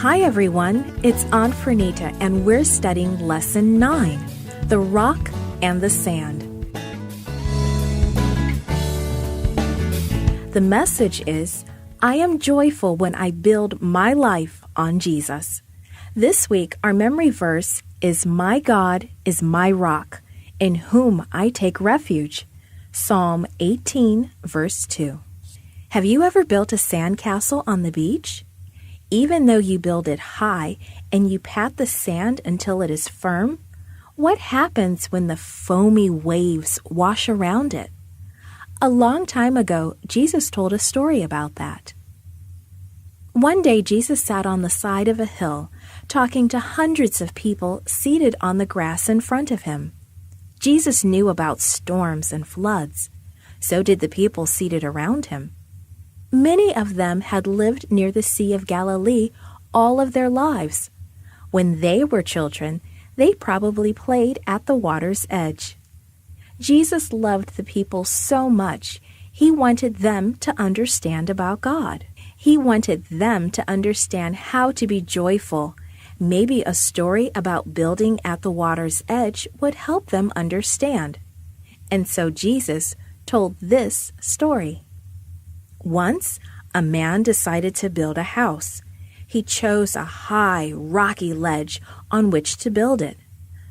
Hi everyone, it's Aunt Fernita and we're studying Lesson 9, The Rock and the Sand. The message is, I am joyful when I build my life on Jesus. This week, our memory verse is, My God is my rock, in whom I take refuge. Psalm 18, verse 2. Have you ever built a sandcastle on the beach? Even though you build it high and you pat the sand until it is firm, what happens when the foamy waves wash around it? A long time ago, Jesus told a story about that. One day, Jesus sat on the side of a hill, talking to hundreds of people seated on the grass in front of him. Jesus knew about storms and floods. So did the people seated around him. Many of them had lived near the Sea of Galilee all of their lives. When they were children, they probably played at the water's edge. Jesus loved the people so much, he wanted them to understand about God. He wanted them to understand how to be joyful. Maybe a story about building at the water's edge would help them understand. And so Jesus told this story. Once, a man decided to build a house. He chose a high, rocky ledge on which to build it.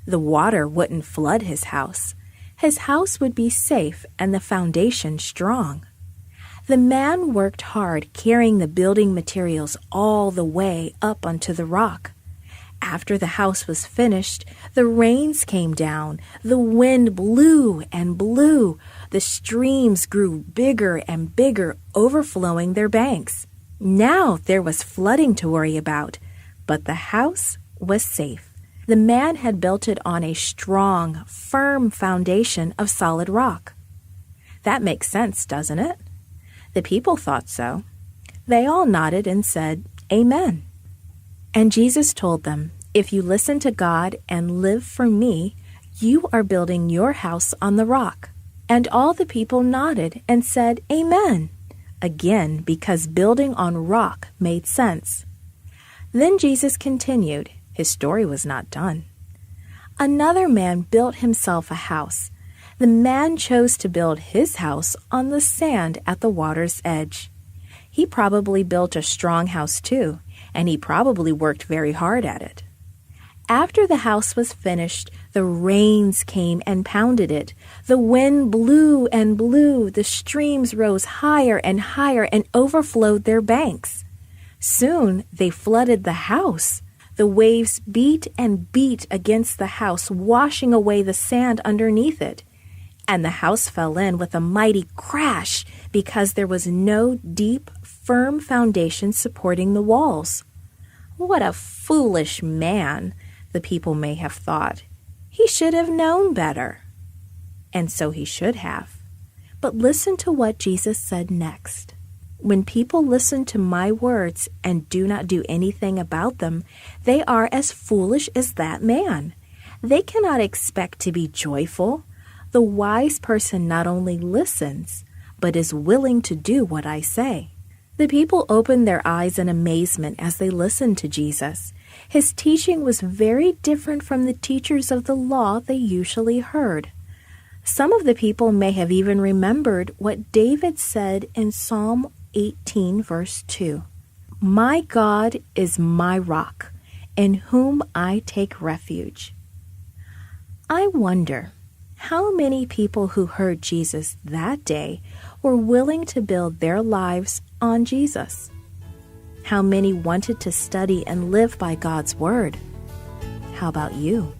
The water wouldn't flood his house. His house would be safe and the foundation strong. The man worked hard carrying the building materials all the way up onto the rock. After the house was finished, the rains came down, the wind blew and blew, the streams grew bigger and bigger, overflowing their banks. Now there was flooding to worry about, but the house was safe. The man had built it on a strong, firm foundation of solid rock. That makes sense, doesn't it? The people thought so. They all nodded and said, Amen. And Jesus told them, if you listen to God and live for me, you are building your house on the rock. And all the people nodded and said, Amen, again because building on rock made sense. Then Jesus continued. His story was not done. Another man built himself a house. The man chose to build his house on the sand at the water's edge. He probably built a strong house too, and he probably worked very hard at it. After the house was finished, the rains came and pounded it. The wind blew and blew. The streams rose higher and overflowed their banks. Soon they flooded the house. The waves beat and beat against the house, washing away the sand underneath it. And the house fell in with a mighty crash because there was no deep, firm foundation supporting the walls. What a foolish man, the people may have thought. He should have known better. And so he should have. But listen to what Jesus said next. When people listen to my words and do not do anything about them, they are as foolish as that man. They cannot expect to be joyful. The wise person not only listens, but is willing to do what I say. The people opened their eyes in amazement as they listened to Jesus. His teaching was very different from the teachers of the law they usually heard. Some of the people may have even remembered what David said in Psalm 18, verse 2. My God is my rock, in whom I take refuge. I wonder how many people who heard Jesus that day were willing to build their lives on Jesus. How many wanted to study and live by God's Word? How about you?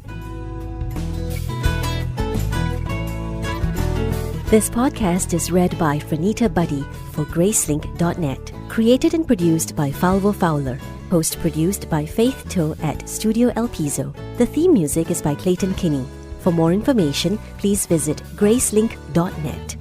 This podcast is read by Fernita Buddy for Gracelink.net. Created and produced by Falvo Fowler. Post-produced by Faith To at Studio El Piso. The theme music is by Clayton Kinney. For more information, please visit Gracelink.net.